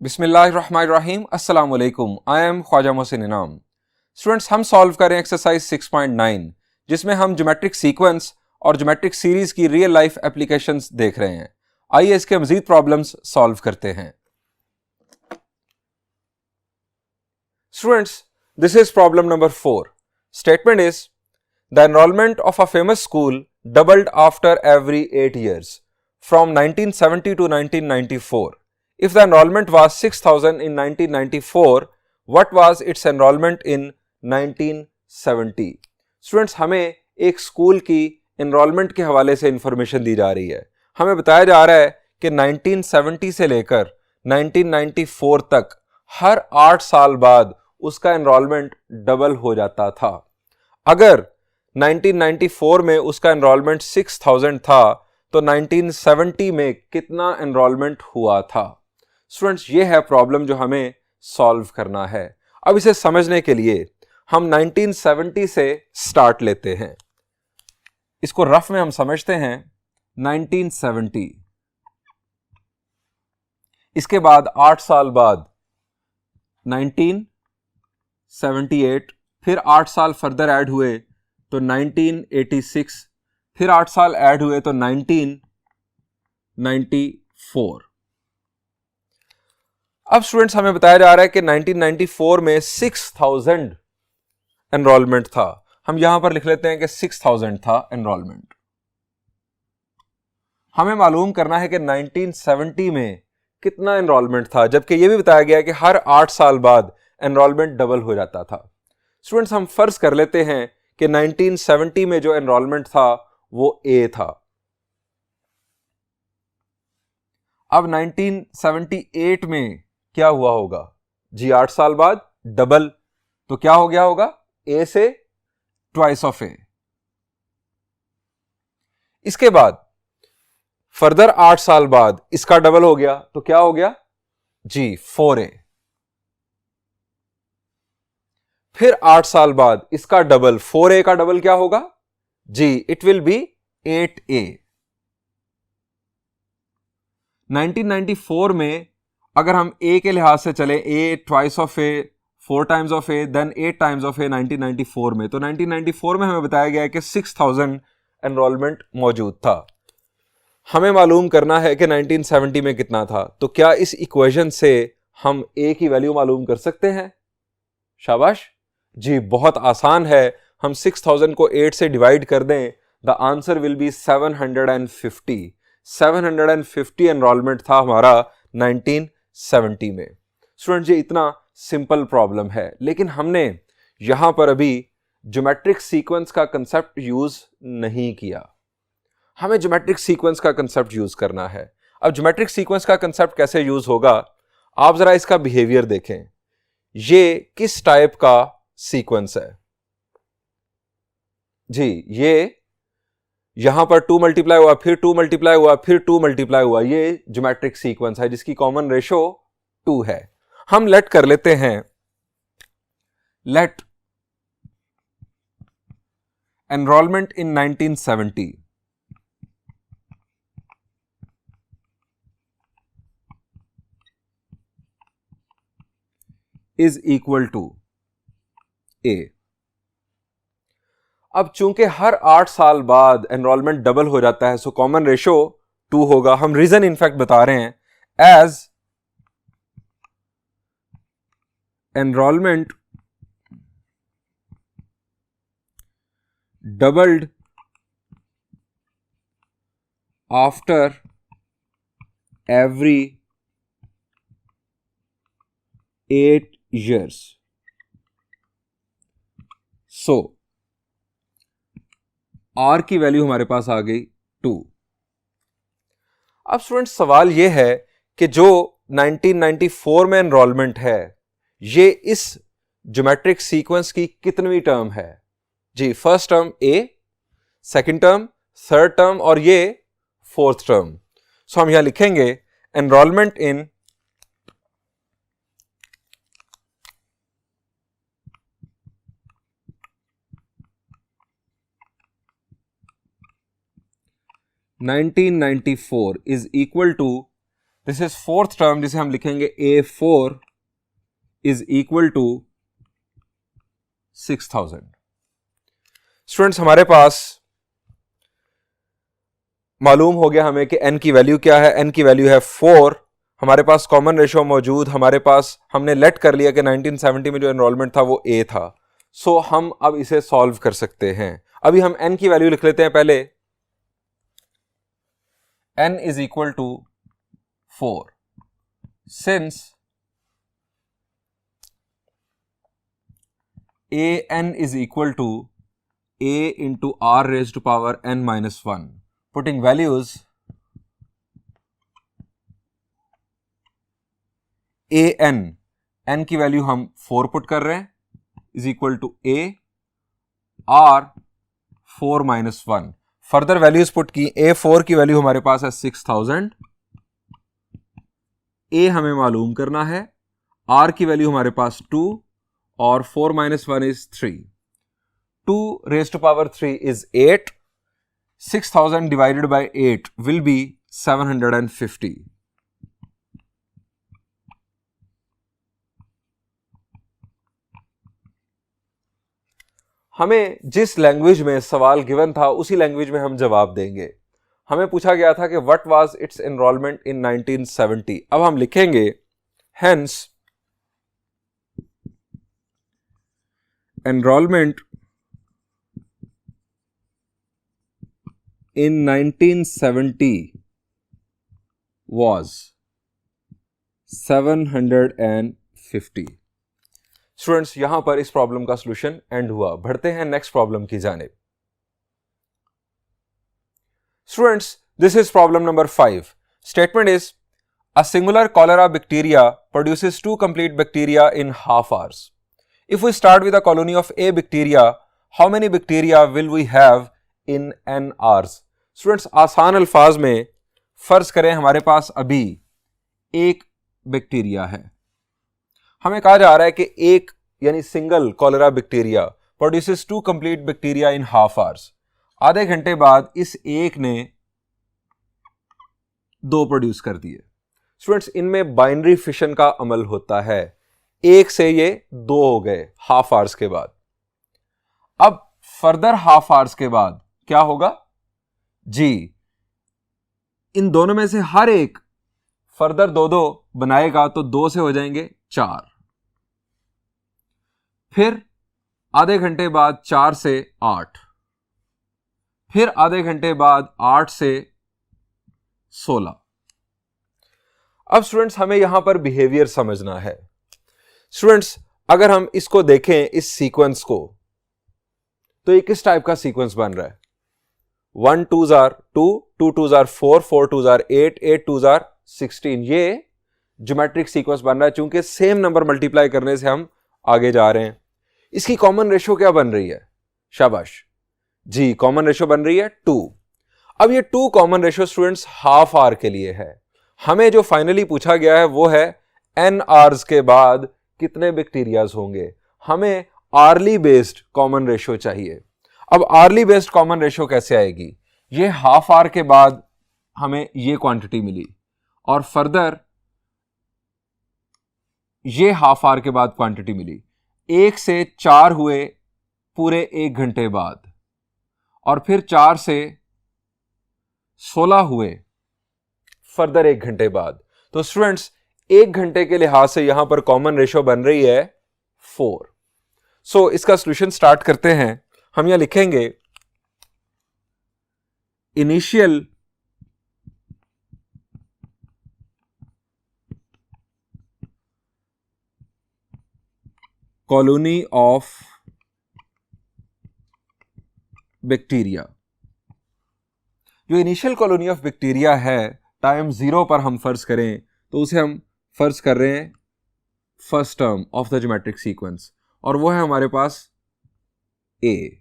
बिस्मिल्लाहिर्रहमानिर्रहीम अस्सलाम वालेकुम। आई एम ख्वाजा मोहसिन इनाम। स्टूडेंट्स, हम सॉल्व करें एक्सरसाइज 6.9 जिसमें हम ज्योमेट्रिक सीक्वेंस और ज्योमेट्रिक सीरीज की रियल लाइफ एप्लीकेशंस देख रहे हैं। आइए इसके मजीद प्रॉब्लम्स सॉल्व करते हैं। Students, this is problem number 4। Statement is the enrolment of a famous school doubled after every 8 years from 1970 to 1994. If the enrollment was 6,000 in 1994, what was its enrollment in 1970? Students, हमें एक school की enrolment के हवाले से information दी जा रही है। हमें बताया जा रहा है कि 1970 से लेकर 1994 तक हर 8 साल बाद उसका एनरोलमेंट डबल हो जाता था। अगर 1994 में उसका एनरोलमेंट 6,000 था तो 1970 में कितना एनरोलमेंट हुआ था? स्टूडेंट्स, ये है प्रॉब्लम जो हमें सॉल्व करना है। अब इसे समझने के लिए हम 1970 से स्टार्ट लेते हैं। इसको रफ में हम समझते हैं 1970, इसके बाद 8 साल बाद 1978, फिर 8 साल फर्दर ऐड हुए तो 1986, फिर 8 साल ऐड हुए तो 1994। अब स्टूडेंट्स, हमें बताया जा रहा है कि 1994 में 6,000 एनरोलमेंट था। हम यहां पर लिख लेते हैं कि 6,000 था एनरोलमेंट। हमें मालूम करना है कि 1970 में कितना एनरोलमेंट था, जबकि यह भी बताया गया कि हर 8 साल बाद एनरोलमेंट डबल हो जाता था। स्टूडेंट्स, हम फर्ज कर लेते हैं कि 1970 में जो एनरोलमेंट था वो ए था। अब 1978 में क्या हुआ होगा जी? 8 साल बाद डबल, तो क्या हो गया होगा? ए से ट्वाइस ऑफ ए। इसके बाद फर्दर 8 साल बाद इसका डबल हो गया तो क्या हो गया जी? 4a। फिर 8 साल बाद इसका डबल, 4a का डबल क्या होगा जी? It will be 8a। 1994 में अगर हम ए के लिहाज से चले, A twice of A, 4 times of A, then 8 times of A 1994 में, तो 1994 में हमें बताया गया है कि 6,000 एनरोलमेंट मौजूद था। हमें मालूम करना है कि 1970 में कितना था। तो क्या इस इक्वेशन से हम ए की वैल्यू मालूम कर सकते हैं? शाबाश जी, बहुत आसान है। हम 6,000 को 8 से डिवाइड कर दें, the answer will be 750। 750 enrolment था हमारा 1970 में। स्टूडेंट, ये इतना सिंपल प्रॉब्लम है, लेकिन हमने यहां पर अभी ज्योमेट्रिक सीक्वेंस का कंसेप्ट यूज नहीं किया। हमें ज्योमेट्रिक सीक्वेंस का कंसेप्ट यूज करना है। अब ज्योमेट्रिक सीक्वेंस का कंसेप्ट कैसे यूज होगा? आप जरा इसका बिहेवियर देखें। ये किस टाइप का सीक्वेंस है जी? ये यहां पर 2 मल्टीप्लाई हुआ, फिर 2 मल्टीप्लाई हुआ, फिर 2 मल्टीप्लाई हुआ। ये ज्योमेट्रिक सीक्वेंस है जिसकी कॉमन रेशो 2 है। हम लेट कर लेते हैं, late enrolment in 1970 is equal to A. अब चूंकि हर 8 साल बाद एनरोलमेंट डबल हो जाता है, सो कॉमन रेशो 2 होगा। हम रीजन इनफैक्ट बता रहे हैं, as enrolment doubled after every 8 years, so R की वैल्यू हमारे पास आ गई 2। अब स्टूडेंट, सवाल यह है कि जो 1994 में एनरोलमेंट है, ये इस ज्योमेट्रिक सीक्वेंस की कितनवीं टर्म है जी? फर्स्ट टर्म ए, सेकंड टर्म, थर्ड टर्म और ये फोर्थ टर्म। सो हम यहां लिखेंगे enrolment in 1994 is equal to this is fourth term जिसे हम लिखेंगे A4 is equal to 6000। Students हमारे पास मालूम हो गया हमें कि n की वैल्यू क्या है, n की वैल्यू है 4, हमारे पास कॉमन रेशो मौजूद, हमारे पास हमने लेट कर लिया कि 1970 में जो एनरोलमेंट था वो A था। सो हम अब इसे सॉल्व कर सकते हैं। अभी हम n की वैल्यू लिख लेते हैं पहले, n is equal to 4 since an is equal to a into r raised to power n minus 1. Putting values, n की वैल्यू हम 4 पुट कर रहे हैं, is equal to a r 4 minus 1. Further values put की, A4 की value हमारे पास है 6000, a हमें मालूम करना है, r की वैल्यू हमारे पास 2 और 4 minus 1 is 3. 2 raised to power 3 is 8. 6000 divided by 8 will be 750. हमें जिस लैंग्वेज में सवाल गिवन था उसी लैंग्वेज में हम जवाब देंगे। हमें पूछा गया था कि what was it's enrolment in 1970। अब हम लिखेंगे hence enrolment in 1970 was 750। Students यहां पर इस प्रॉब्लम का सॉल्यूशन एंड हुआ। बढ़ते हैं नेक्स्ट प्रॉब्लम की जानिब। Students this is problem number 5। Statement is a singular cholera bacteria produces 2 complete bacteria in half hours. If we start with a colony of A bacteria, how many bacteria will we have in n hours? Students आसान अल्फाज में फर्ज करें हमारे पास अभी एक bacteria है। हमें कहा जा रहा है कि एक यानी single cholera bacteria produces 2 complete bacteria in half hours. आधे घंटे बाद इस एक ने 2 प्रोड्यूस कर दिए। स्टूडेंट्स इनमें बाइनरी फिशन का अमल होता है, एक से ये 2 हो गए हाफ आवर्स के बाद। अब फर्दर हाफ आवर्स के बाद क्या होगा जी, इन दोनों में से हर एक फर्दर 2-2 बनाएगा तो 2 से हो जाएंगे 4। फिर आधे घंटे बाद 4 से 8, फिर आधे घंटे बाद 8 से 16। अब स्टूडेंट्स हमें यहां पर बिहेवियर समझना है। स्टूडेंट्स अगर हम इसको देखें इस सीक्वेंस को, तो ये किस टाइप का सीक्वेंस बन रहा है? 1 2s are 2, 2 2s are 4, 4 2s are 8, 8 2s are 16। ये ज्योमेट्रिक सीक्वेंस बन रहा है, चूंकि सेम नंबर मल्टीप्लाई करने से हम आगे जा रहे हैं। इसकी कॉमन रेशो क्या बन रही है? शाबाश जी, कॉमन रेशो बन रही है 2। अब ये 2 common ratio students half hour के लिए है। हमें जो फाइनली पूछा गया है वो है n आवर्स के बाद कितने बैक्टीरियाज होंगे। हमें आर्ली बेस्ड कॉमन रेशो चाहिए। अब आर्ली बेस्ड कॉमन रेशो कैसे आएगी? ये हाफ आवर के बाद हमें ये क्वांटिटी मिली और फर्दर ये हाफ आवर के बाद क्वांटिटी मिली। 1 से 4 हुए पूरे 1 घंटे बाद, और फिर 4 से 16 हुए फर्दर 1 घंटे बाद। तो स्टूडेंट्स 1 घंटे के लिहाज से यहां पर कॉमन रेशो बन रही है 4। सो इसका सॉल्यूशन स्टार्ट करते हैं। हम यहां लिखेंगे इनिशियल कॉलोनी ऑफ बैक्टीरिया। जो इनिशियल कॉलोनी ऑफ बैक्टीरिया है टाइम 0 पर हम फर्ज करें तो उसे हम फर्ज कर रहे हैं first term of the geometric sequence, और वो है हमारे पास ए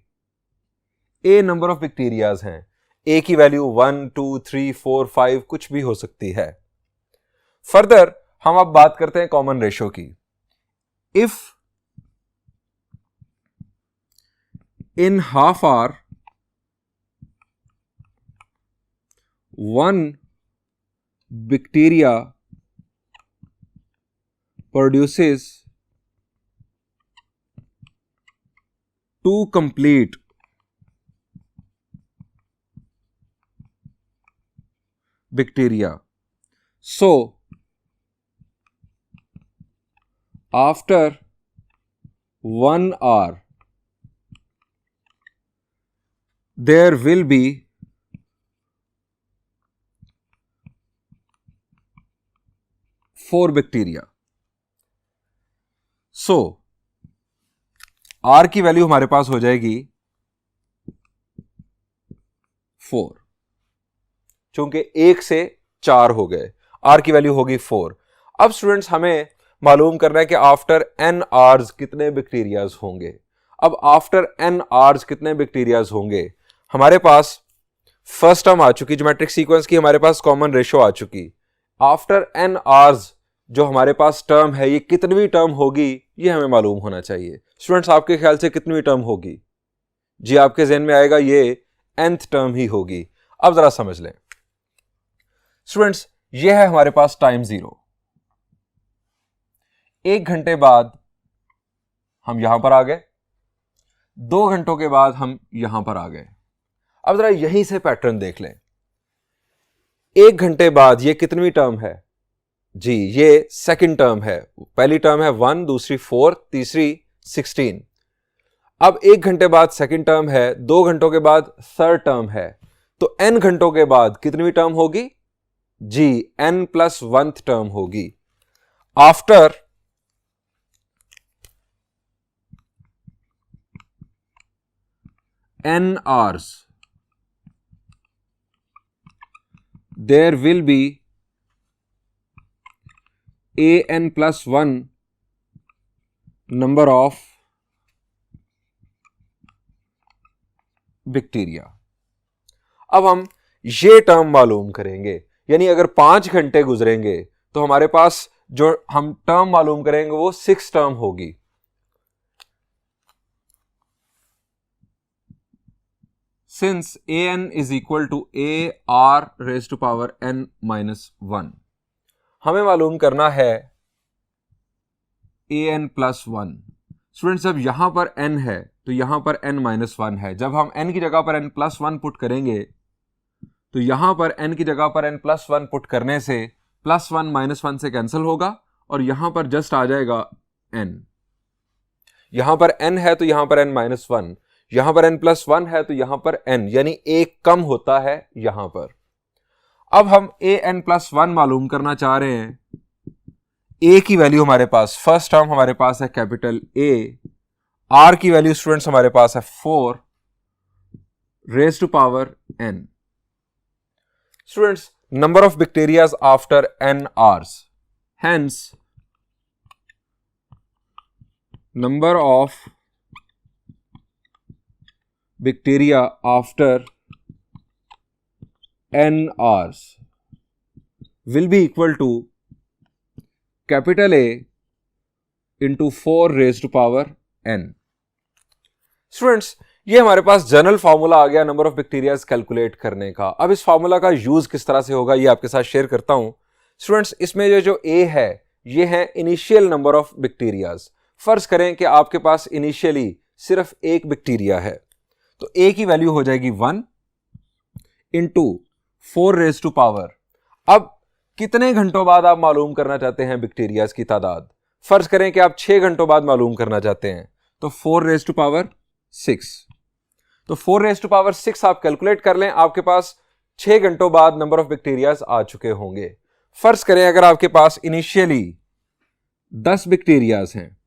नंबर ऑफ बैक्टीरियाज हैं। ए की वैल्यू 1 2 3 4 5 कुछ भी हो सकती है। फर्दर हम अब बात करते हैं कॉमन रेशो की। If in half hour 1 bacteria produces two complete bacteria. So after 1 hour there will be 4 bacteria. So R की वैल्यू हमारे पास हो जाएगी 4, चूंकि 1 से 4 हो गए, R की वैल्यू होगी 4. अब स्टूडेंट्स हमें मालूम करना है कि आफ्टर n आवर्स कितने बैक्टीरियाज होंगे. अब आफ्टर n आवर्स कितने बैक्टीरियाज होंगे, हमारे पास फर्स्ट टर्म आ चुकी, ज्योमेट्रिक सीक्वेंस की हमारे पास कॉमन रेशो आ चुकी. आफ्टर n आवर्स जो हमारे पास टर्म है ये कितनी टर्म होगी ये हमें मालूम होना चाहिए. स्टूडेंट्स आपके ख्याल से कितनी टर्म होगी? जी आपके ज़हन में आएगा ये nth टर्म ही होगी. अब जरा समझ लें स्टूडेंट्स, ये है हमारे पास टाइम 0. 1 घंटे बाद हम यहां पर आ गए, 2 घंटों के बाद हम यहां पर आ गए. अब जरा यहीं से पैटर्न देख लें. 1 घंटे बाद ये कितनी टर्म है? जी ये सेकंड टर्म है. पहली टर्म है 1, दूसरी 4, तीसरी 16. अब 1 घंटे बाद सेकंड टर्म है, 2 घंटों के बाद थर्ड टर्म है. तो n घंटों के बाद कितनी टर्म होगी? जी n+1th टर्म होगी. After n hours there will be an+1 number of bacteria. अब हम ये टर्म मालूम करेंगे, यानी अगर 5 घंटे गुजरेंगे तो हमारे पास जो हम टर्म मालूम करेंगे वो 6 टर्म होगी. Since an is equal to ar raised to power n-1, हमें मालूम करना है an+1. स्टूडेंट्स जब यहां पर n है तो यहां पर n-1 है. जब हम n की जगह पर n+1 पुट करेंगे तो यहां पर n की जगह पर n+1 पुट करने से +1 -1 से कैंसिल होगा और यहां पर जस्ट आ जाएगा n. यहां पर n है तो यहां पर n-1, यहां पर n+1 है तो यहां पर n, यानी एक कम होता है यहां पर. अब हम an+1 मालूम करना चाह रहे हैं. a की वैल्यू हमारे पास, फर्स्ट टर्म हमारे पास है कैपिटल A. r की वैल्यू स्टूडेंट्स हमारे पास है 4 raise to power n. Students number of bacterias after n hours, hence number of bacteria after n hours will be equal to capital A into 4 raise to power n. Students ये हमारे पास general formula आ गया number of bacterias calculate करने का. अब इस formula का use किस तरह से होगा ये आपके साथ शेयर करता हूं. स्टूडेंट्स इसमें जो A है ये है इनिशियल नंबर ऑफ बैक्टीरियाज. फर्ज करें कि आपके पास इनिशियली सिर्फ एक बैक्टीरिया है तो A की वैल्यू हो जाएगी 1 इंटू 4 रेज टू पावर. अब कितने घंटों बाद आप मालूम करना चाहते हैं बैक्टीरियाज की तादाद? फर्ज करें कि आप 6 घंटों बाद मालूम करना चाहते हैं तो 4 रेज टू पावर 6. तो 4 रेज टू पावर 6 आप कैलकुलेट कर लें, आपके पास 6 घंटों बाद नंबर ऑफ बैक्टीरियाज आ चुके होंगे. फर्ज करें अगर आपके पास इनिशियली 10 बैक्टीरियाज हैं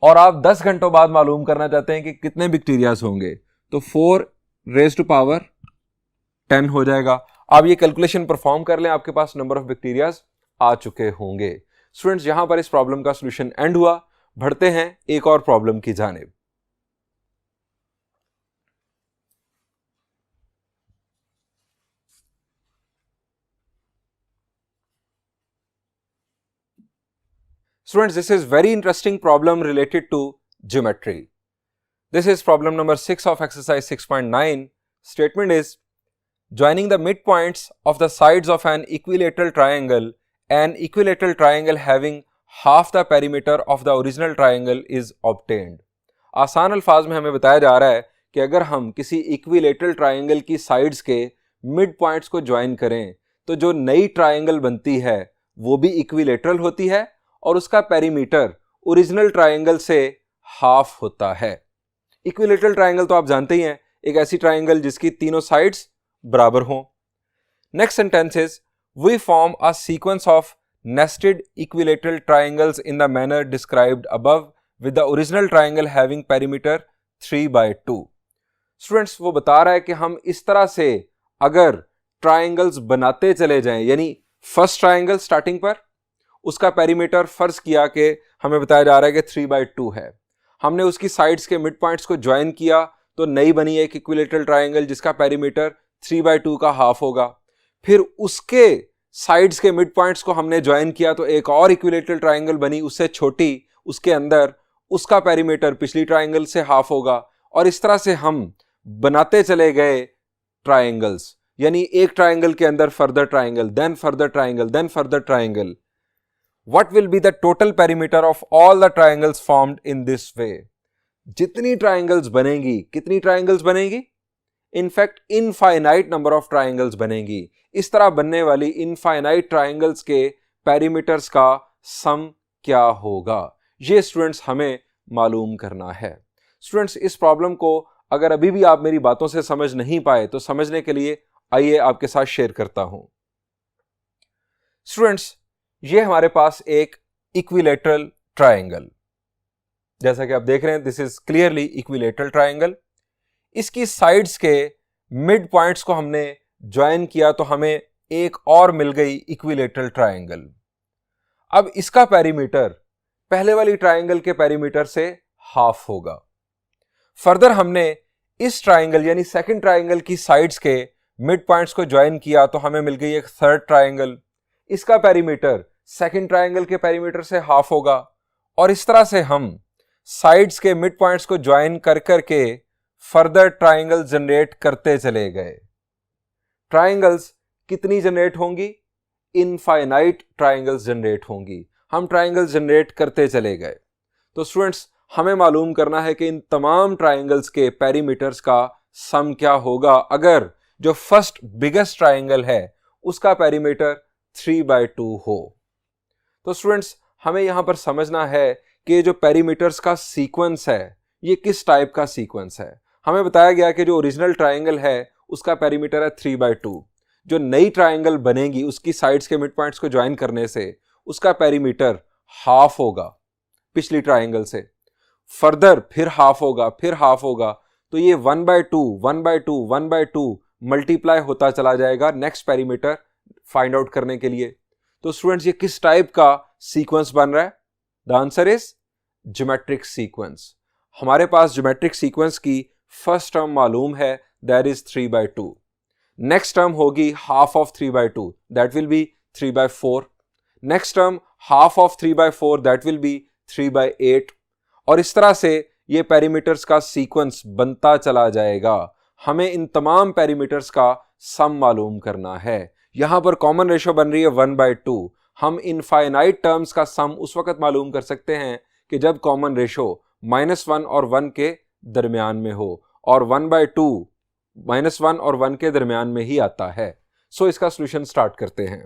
और आप 10 घंटों बाद मालूम करना चाहते हैं कि कितने बैक्टीरियाज होंगे तो 4 रेज टू पावर 10 हो जाएगा. आप ये कैलकुलेशन परफॉर्म कर लें, आपके पास नंबर ऑफ बैक्टीरियाज आ चुके होंगे. स्टूडेंट्स यहां पर इस प्रॉब्लम का सॉल्यूशन एंड हुआ. बढ़ते हैं एक और प्रॉब्लम की जानिब. Students, this is very interesting problem related to geometry. This is problem number 6 of exercise 6.9. Statement is, joining the midpoints of the sides of an equilateral triangle having half the perimeter of the original triangle is obtained. आसान अल्फाज में हमें बताया जा रहा है कि अगर हम किसी इक्विलेटरल ट्राइंगल की साइड्स के मिड पॉइंट्स को ज्वाइन करें तो जो नई ट्राइंगल बनती है वो भी इक्विलेटरल होती है और उसका पेरीमीटर ओरिजिनल ट्राइंगल से हाफ होता है। इक्विलेटरल ट्राइंगल तो आप जानते ही हैं, एक ऐसी ट्राइंगल जिसकी तीनों साइड्स बराबर हों। Next sentence is we form a sequence of nested equilateral triangles in the manner described above with the original triangle having perimeter 3/2. Students वो बता रहा है कि हम इस तरह से अगर ट्राइंगल्स बनाते चले जाएं, यानी फर्स्ट ट्राइंगल स्टार्टिंग पर उसका पेरीमीटर फर्ज किया कि हमें बताया जा रहा है कि 3/2 है, हमने उसकी साइड्स के मिड पॉइंट्स को ज्वाइन किया तो नई बनी एक इक्विलेटरल ट्राइंगल जिसका पेरीमीटर 3/2 का हाफ होगा। फिर उसके साइड्स के मिड पॉइंट्स को हमने ज्वाइन किया तो एक और इक्विलेटरल ट्राइंगल बनी उससे छोटी, उसके अंदर उसका पेरीमीटर पिछली ट्राइंगल से हाफ होगा और इस तरह से हम बनाते चले गए ट्राइंगल्स, यानी एक ट्राइंगल के अंदर further triangle, then further triangle, then further triangle. What will be the total perimeter of all the triangles formed in this way? जितनी ट्राइंगल्स बनेंगी, कितनी ट्राइंगल्स बनेंगी? In fact infinite number of triangles बनेंगी। इस तरह बनने वाली इनफाइनाइट ट्राइंगल्स के पेरीमीटर्स का सम क्या होगा, ये स्टूडेंट्स हमें मालूम करना है। स्टूडेंट्स इस प्रॉब्लम को अगर अभी भी आप मेरी बातों से समझ नहीं पाए तो समझने के लिए आइए आपके साथ शेयर करता हूं। स्टूडेंट्स ये हमारे पास एक इक्विलेटरल ट्राइंगल, जैसा कि आप देख रहे हैं, this is clearly equilateral triangle. इसकी साइड्स के मिड पॉइंट्स को हमने ज्वाइन किया तो हमें एक और मिल गई इक्विलेटरल ट्राइंगल। अब इसका पेरीमीटर पहले वाली ट्राइंगल के पेरीमीटर से हाफ होगा। फर्दर हमने इस ट्राइंगल यानी सेकंड ट्राइंगल की साइड्स के मिड पॉइंट्स को ज्वाइन किया तो हमें मिल गई एक थर्ड ट्राइंगल। इसका पेरीमीटर सेकंड ट्राइंगल के पेरीमीटर से हाफ होगा और इस तरह से हम साइड्स के मिड पॉइंट्स को ज्वाइन कर करके फर्दर ट्राइंगल जनरेट करते चले गए। ट्राइंगल्स कितनी जनरेट होंगी? इनफाइनाइट ट्राइंगल्स जनरेट होंगी। हम ट्राइंगल्स जनरेट करते चले गए। तो स्टूडेंट्स हमें मालूम करना है कि इन तमाम ट्राइंगल्स के पेरीमीटर्स का सम क्या होगा अगर जो फर्स्ट बिगेस्ट ट्राइंगल है उसका पेरीमीटर 3/2 हो। तो स्टूडेंट्स हमें यहां पर समझना है कि जो पेरीमीटर्स का सीक्वेंस है ये किस टाइप का सीक्वेंस है। हमें बताया गया कि जो ओरिजिनल ट्राइंगल है उसका पेरीमीटर है 3/2। जो नई ट्राइंगल बनेगी उसकी साइड्स के मिड पॉइंट्स को ज्वाइन करने से उसका पेरीमीटर हाफ होगा पिछली ट्राइंगल से, फर्दर फिर हाफ होगा, फिर हाफ होगा, तो ये 1/2 1/2 1/2 मल्टीप्लाई होता चला जाएगा नेक्स्ट पेरीमीटर फाइंड आउट करने के लिए। तो स्टूडेंट्स ये किस टाइप का सीक्वेंस बन रहा है? The answer is geometric sequence. हमारे पास ज्योमेट्रिक सीक्वेंस की फर्स्ट टर्म मालूम है, दैट इज 3/2। नेक्स्ट टर्म होगी half of 3/2, that will be 3/4। Next term half of 3/4, that will be 3/8 और इस तरह से ये पेरीमीटर्स का सीक्वेंस बनता चला जाएगा। हमें इन तमाम पेरीमीटर्स का सम मालूम करना है। यहां पर कॉमन रेशो बन रही है 1/2। हम इनफाइनाइट टर्म्स का सम उस वक्त मालूम कर सकते हैं कि जब कॉमन रेशो -1 और 1 के दरमियान में हो, और 1/2 -1 और 1 के दरमियान में ही आता है। सो इसका सॉल्यूशन स्टार्ट करते हैं।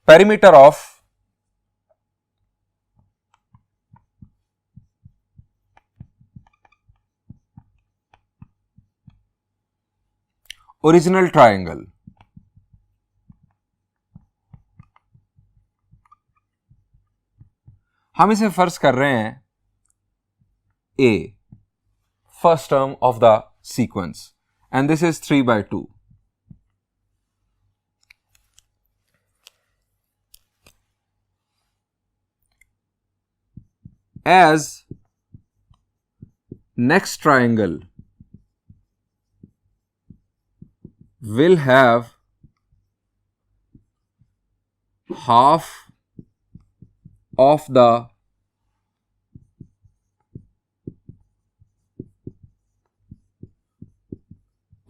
Perimeter of original triangle. हम इसे फर्ज कर रहे हैं A, first term of the sequence, and this is 3/2। as next triangle will have half of the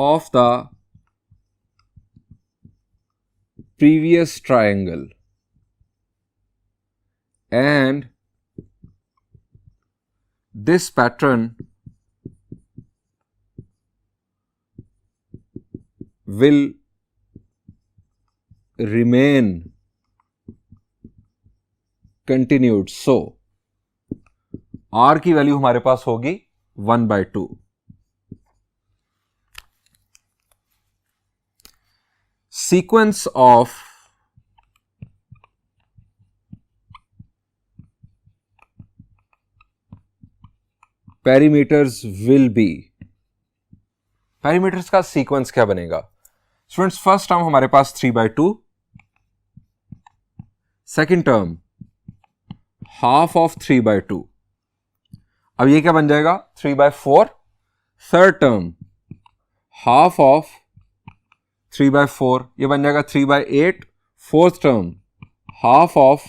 of the previous triangle and this pattern will remain continued. So r की value हमारे पास होगी 1/2. Sequence of perimeters will be. perimeters का sequence क्या बनेगा? Students, first term हमारे पास 3/2, second term half of 3/2. अब ये क्या बन जाएगा? 3/4. थर्ड टर्म हाफ ऑफ 3/4, ये बन जाएगा 3/8. Fourth term half of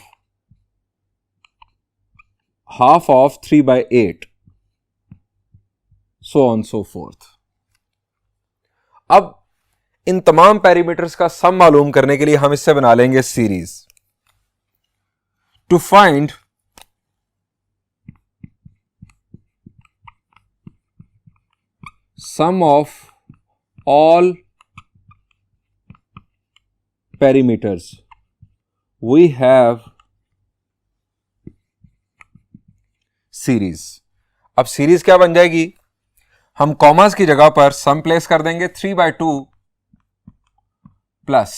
3/8, so on so forth. अब इन तमाम पैरामीटर्स का सम मालूम करने के लिए हम इससे बना लेंगे series. To find sum of all parameters we have series. अब सीरीज क्या बन जाएगी? हम कॉमास की जगह पर सम प्लेस कर देंगे. 3/2 plus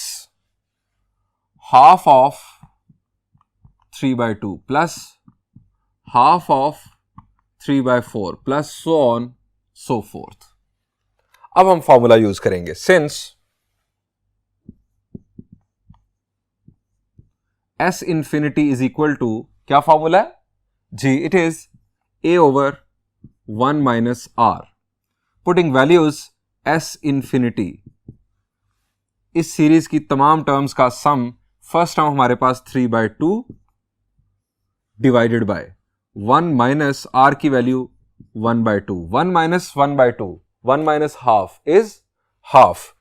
half of 3/2 plus half of 3/4 plus so on so forth. अब हम फॉर्मूला यूज करेंगे. Since S infinity is equal to, क्या फॉर्मूला है जी? It is A over 1 minus R. Putting values S infinity, इस series की तमाम terms का सम, फर्स्ट टर्म हमारे पास 3/2 डिवाइडेड बाय 1 माइनस R की value 1/2. 1 minus 1/2, 1 minus half is half.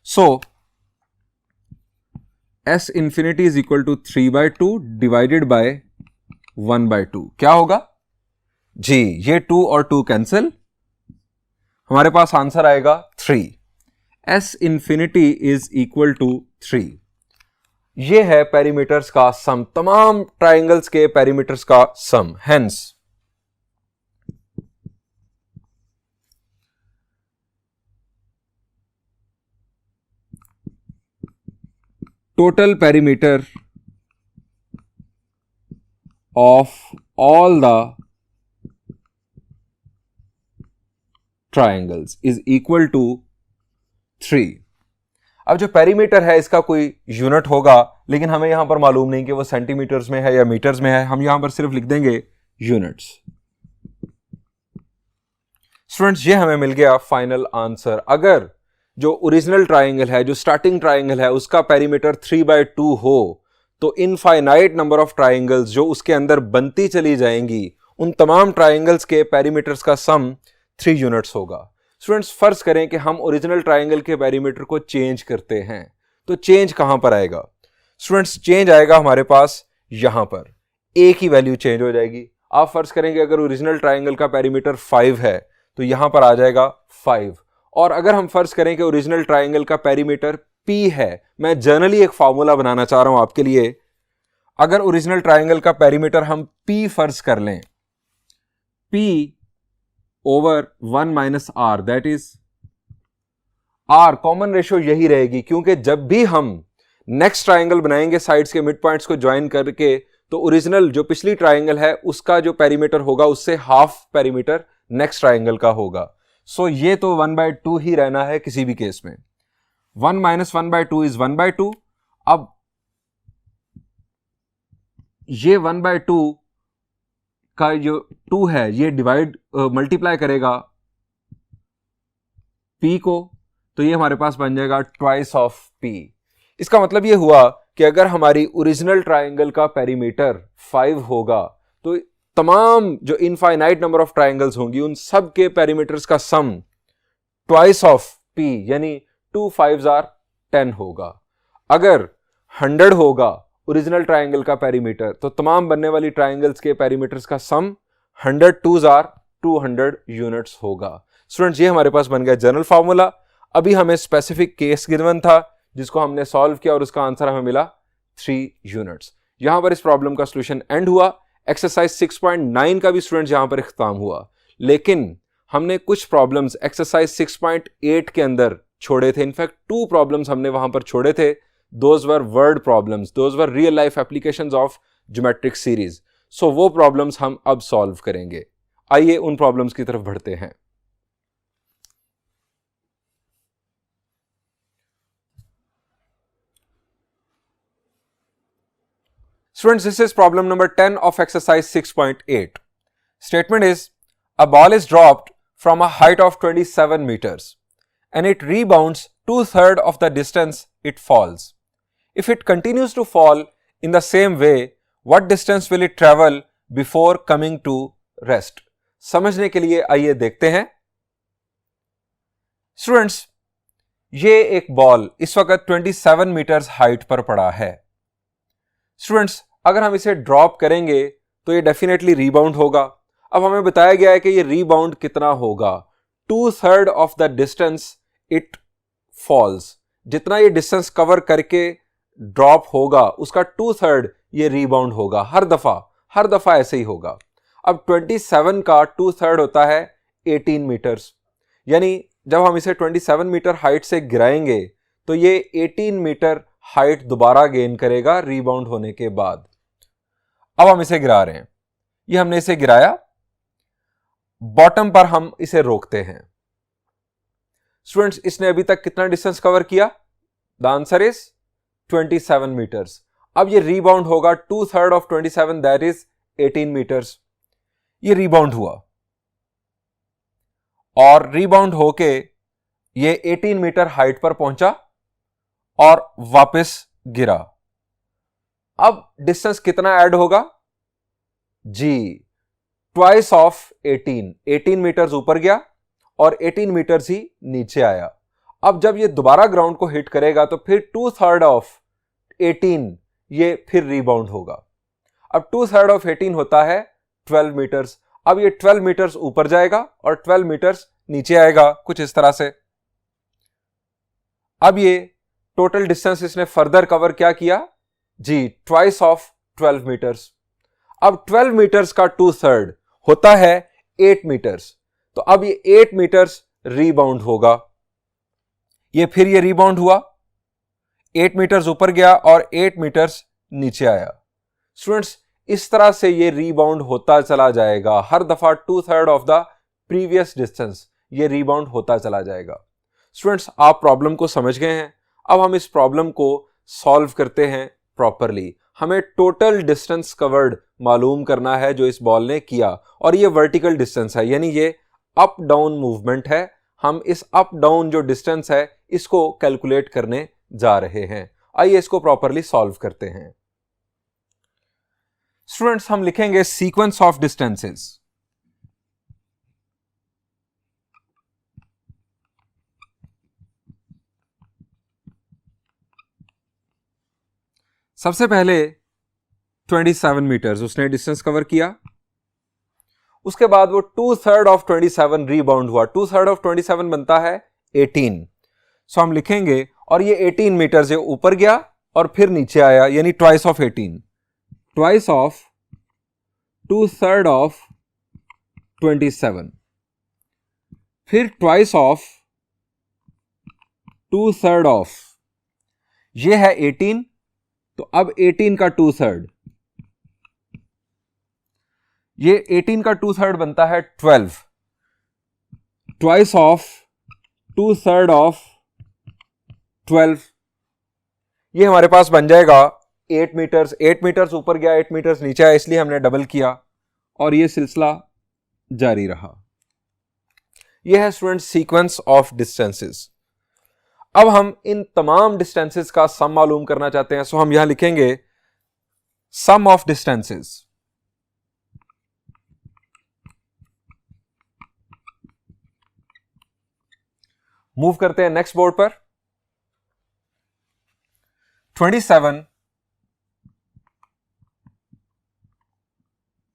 So S infinity is equal to 3/2 divided by 1/2. क्या होगा जी? ये 2 और 2 कैंसिल, हमारे पास आंसर आएगा 3. S infinity is equal to 3. ये है पेरीमीटर्स का सम, तमाम ट्राइंगल्स के पेरीमीटर्स का sum. Hence total perimeter of all the triangles is equal to 3. अब जो पेरीमीटर है इसका कोई यूनिट होगा, लेकिन हमें यहां पर मालूम नहीं कि वो सेंटीमीटर्स में है या मीटर्स में है. हम यहां पर सिर्फ लिख देंगे यूनिट्स. स्टूडेंट्स, ये हमें मिल गया फाइनल आंसर. अगर जो ओरिजिनल ट्राइंगल है, जो स्टार्टिंग ट्राइंगल है, उसका पेरीमीटर 3/2 हो, तो इनफाइनाइट नंबर ऑफ ट्राइंगल्स जो उसके अंदर बनती चली जाएंगी, उन तमाम ट्राइंगल्स के पेरीमीटर्स का सम 3 यूनिट्स होगा. स्टूडेंट्स, फर्ज करें कि हम ओरिजिनल ट्राइंगल के पेरीमीटर को चेंज करते हैं, तो चेंज कहां पर आएगा? स्टूडेंट्स, चेंज आएगा हमारे पास यहां पर. ए की वैल्यू चेंज हो जाएगी. आप फर्ज करेंगे अगर ओरिजिनल ट्राइंगल का पेरीमीटर 5 है, तो यहां पर आ जाएगा 5. और अगर हम फर्ज करें कि ओरिजिनल ट्राइंगल का पेरीमीटर पी है, मैं जनरली एक फॉर्मूला बनाना चाह रहा हूं आपके लिए. अगर ओरिजिनल ट्राइंगल का पेरीमीटर हम पी फर्ज कर लें, P over 1 minus R, that is R common ratio यही रहेगी, क्योंकि जब भी हम नेक्स्ट ट्राइंगल बनाएंगे साइड्स के मिड पॉइंट्स को ज्वाइन करके, तो ओरिजिनल जो पिछली ट्राइंगल है उसका जो पेरीमीटर होगा उससे हाफ पेरीमीटर नेक्स्ट ट्राइंगल का होगा. सो ये तो 1/2 ही रहना है किसी भी केस में. 1 माइनस 1/2 इज 1/2. अब ये 1/2 का जो 2 है ये डिवाइड मल्टीप्लाई करेगा p को, तो ये हमारे पास बन जाएगा ट्वाइस ऑफ p. इसका मतलब ये हुआ कि अगर हमारी ओरिजिनल ट्राइंगल का पेरीमीटर 5 होगा, तो तमाम जो इनफाइनाइट नंबर ऑफ ट्राइंगल्स होंगी उन सब के पेरीमीटर्स का सम ट्वाइस ऑफ P यानी 2 5s are 10 होगा। अगर 100 होगा ओरिजिनल ट्राइंगल का पेरीमीटर, तो तमाम बनने वाली ट्राइंगल्स के पेरीमीटर्स का सम 100 2s are 200 यूनिट्स होगा। स्टूडेंट्स, ये हमारे पास बन गया जनरल फार्मूला। अभी हमें स्पेसिफिक केस गिवन था जिसको हमने सॉल्व किया और उसका आंसर हमें मिला 3 यूनिट्स। यहां पर इस प्रॉब्लम का सॉल्यूशन एंड हुआ। एक्सरसाइज 6.9 का भी स्टूडेंट्स यहां पर इख्तिताम हुआ, लेकिन हमने कुछ प्रॉब्लम्स एक्सरसाइज 6.8 के अंदर छोड़े थे। इनफैक्ट 2 प्रॉब्लम्स हमने वहां पर छोड़े थे। Those were word problems, those were real life applications of geometric series. So वो प्रॉब्लम्स हम अब सॉल्व करेंगे। आइए उन प्रॉब्लम्स की तरफ बढ़ते हैं। Students, this is problem number 10 of exercise 6.8. Statement is, a ball is dropped from a height of 27 meters and it rebounds 2/3 of the distance it falls. If it continues to fall in the same way, what distance will it travel before coming to rest? समझने के लिए आइए देखते हैं। Students, ये एक ball इस वक्त 27 मीटर्स हाइट पर पड़ा है। स्टूडेंट्स, अगर हम इसे ड्रॉप करेंगे तो ये डेफिनेटली रीबाउंड होगा। अब हमें बताया गया है कि ये रीबाउंड कितना होगा, 2/3 of the distance it falls. जितना ये डिस्टेंस कवर करके ड्रॉप होगा उसका 2/3 ये रीबाउंड होगा। हर दफा ऐसे ही होगा। अब 27 का 2/3 होता है 18 मीटर्स, यानी जब हम इसे 27 मीटर हाइट से गिराएंगे तो ये 18 मीटर हाइट दोबारा गेन करेगा रीबाउंड होने के बाद। अब हम इसे गिरा रहे हैं, ये हमने इसे गिराया, बॉटम पर हम इसे रोकते हैं। स्टूडेंट्स, इसने अभी तक कितना डिस्टेंस कवर किया? The answer is 27 metres. अब ये रीबाउंड होगा 2/3 ऑफ 27, दैट इज 18 मीटर्स। ये रीबाउंड हुआ और रीबाउंड होके ये 18 मीटर हाइट पर पहुंचा और वापस गिरा। अब डिस्टेंस कितना ऐड होगा? जी, ट्वाइस ऑफ 18 मीटर्स ऊपर गया और 18 मीटर्स ही नीचे आया। अब जब ये दोबारा ग्राउंड को हिट करेगा तो फिर 2/3 ऑफ 18 ये फिर रीबाउंड होगा। अब 2/3 ऑफ 18 होता है 12 मीटर्स। अब ये 12 मीटर्स ऊपर जाएगा और 12 मीटर्स नीचे आएगा, कुछ इस तरह से। अब ये टोटल डिस्टेंस इसने फर्दर कवर क्या किया? जी, ट्वाइस ऑफ 12 मीटर्स। अब 12 मीटर्स का 2/3 होता है 8 मीटर्स, तो अब ये 8 मीटर्स रीबाउंड होगा। ये रीबाउंड हुआ, 8 मीटर्स ऊपर गया और 8 मीटर्स नीचे आया। स्टूडेंट्स, इस तरह से ये रीबाउंड होता चला जाएगा। हर दफा 2/3 ऑफ द प्रीवियस डिस्टेंस ये रीबाउंड होता चला जाएगा। स्टूडेंट्स, आप प्रॉब्लम को समझ गए हैं। अब हम इस प्रॉब्लम को सॉल्व करते हैं प्रॉपरली। हमें टोटल डिस्टेंस कवर्ड मालूम करना है जो इस बॉल ने किया, और ये वर्टिकल डिस्टेंस है, यानी ये अप डाउन मूवमेंट है। हम इस अप डाउन जो डिस्टेंस है इसको कैलकुलेट करने जा रहे हैं। आइए इसको प्रॉपरली सॉल्व करते हैं। स्टूडेंट्स, हम लिखेंगे सीक्वेंस ऑफ डिस्टेंसेस। सबसे पहले 27 मीटर्स उसने डिस्टेंस कवर किया, उसके बाद वो 2/3 ऑफ 27 रीबाउंड हुआ। 2/3 ऑफ 27 बनता है 18। सो हम लिखेंगे, और ये 18 मीटर से ऊपर गया और फिर नीचे आया, यानी twice of 18। Twice of 2/3 of 27, फिर ट्वाइस ऑफ 2/3 ऑफ, ये है 18, तो अब 18 का 2/3, ये 18 का 2/3 बनता है 12। ट्वाइस ऑफ 2/3 ऑफ 12, ये हमारे पास बन जाएगा 8 मीटर्स। 8 मीटर्स ऊपर गया, 8 मीटर्स नीचे आया, इसलिए हमने डबल किया और ये सिलसिला जारी रहा। यह है स्टूडेंट सीक्वेंस ऑफ डिस्टेंसेस। अब हम इन तमाम डिस्टेंसेस का सम मालूम करना चाहते हैं, सो हम यहां लिखेंगे सम ऑफ डिस्टेंसेस। मूव करते हैं नेक्स्ट बोर्ड पर। 27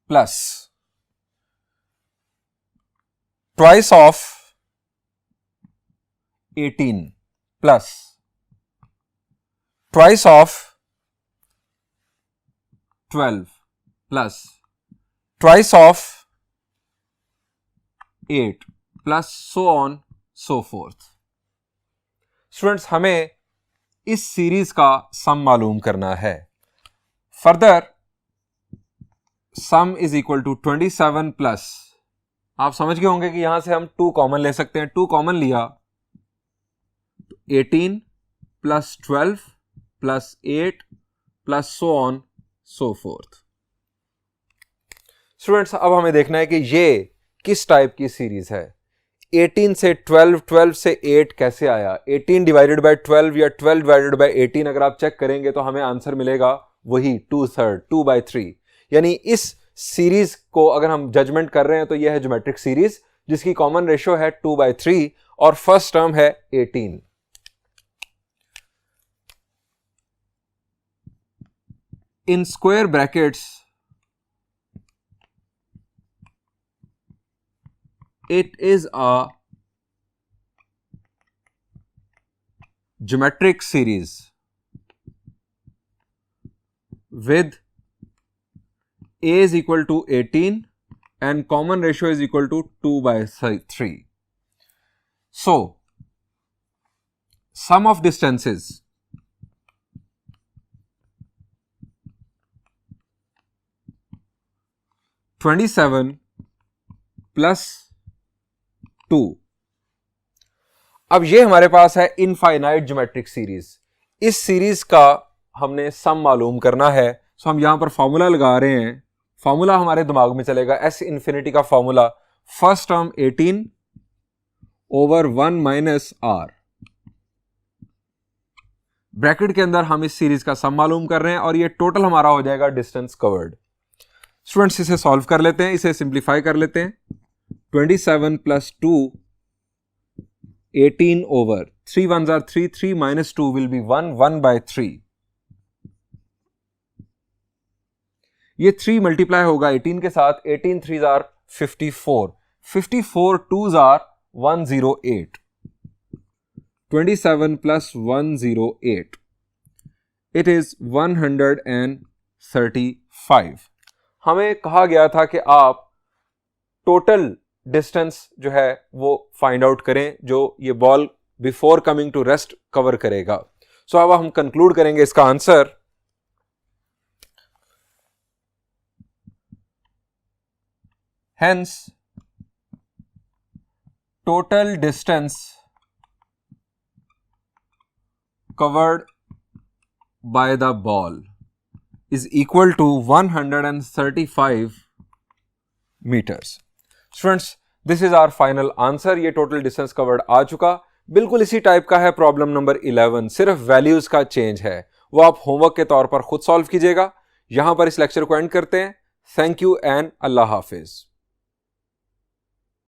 plus twice of 18 plus twice of 12 plus twice of 8 plus so on so forth. Students, हमें इस सीरीज का सम मालूम करना है। Further sum is equal to 27 plus, आप समझ गए होंगे कि यहां से हम 2 कॉमन ले सकते हैं। 2 कॉमन लिया तो 18 plus 12 plus 8 plus so on so forth. Students, अब हमें देखना है कि ये किस टाइप की सीरीज है। 18 से 12, 12 से 8 कैसे आया। 18 डिवाइडेड बाय 12 या 12 डिवाइडेड बाय 18 अगर आप चेक करेंगे तो हमें आंसर मिलेगा वही 2/3, 2/3। यानी इस सीरीज को अगर हम जजमेंट कर रहे हैं तो यह है ज्योमेट्रिक सीरीज जिसकी कॉमन रेशियो है 2/3 और फर्स्ट टर्म है 18। In square brackets it is a geometric series with a is equal to 18 and common ratio is equal to 2/3. So, sum of distances (27 plus 2). अब ये हमारे पास है इनफाइनाइट ज्योमेट्रिक सीरीज। इस series का हमने सम मालूम करना है। सो हम यहां पर फॉर्मूला लगा रहे हैं। फॉर्मूला हमारे दिमाग में चलेगा S इन्फिनिटी का formula, first term 18 over 1 minus R। Bracket के अंदर हम इस सीरीज का सम मालूम कर रहे हैं और ये टोटल हमारा हो जाएगा डिस्टेंस कवर्ड। स्टूडेंट्स, इसे सॉल्व कर लेते हैं, इसे सिंप्लीफाई कर लेते हैं। 27 plus 2, 18 over 3 ones are 3, 3 minus 2 will be 1, 1/3। ये 3 मल्टीप्लाई होगा 18 के साथ, 18 3s are 54, 54 2s are 108, 27 plus 108, it is 135। हमें कहा गया था कि आप टोटल डिस्टेंस जो है वो फाइंड आउट करें जो ये ball before coming to rest cover करेगा। सो अब हम कंक्लूड करेंगे इसका आंसर। Hence total distance covered by the ball is equal to 135 metres. Students, this is our final answer. ये टोटल डिस्टेंस कवर्ड आ चुका। बिल्कुल इसी टाइप का है प्रॉब्लम नंबर 11, सिर्फ वैल्यूज का चेंज है। वो आप होमवर्क के तौर पर खुद सॉल्व कीजिएगा। यहां पर इस लेक्चर को एंड करते हैं। Thank you and Allah Hafiz.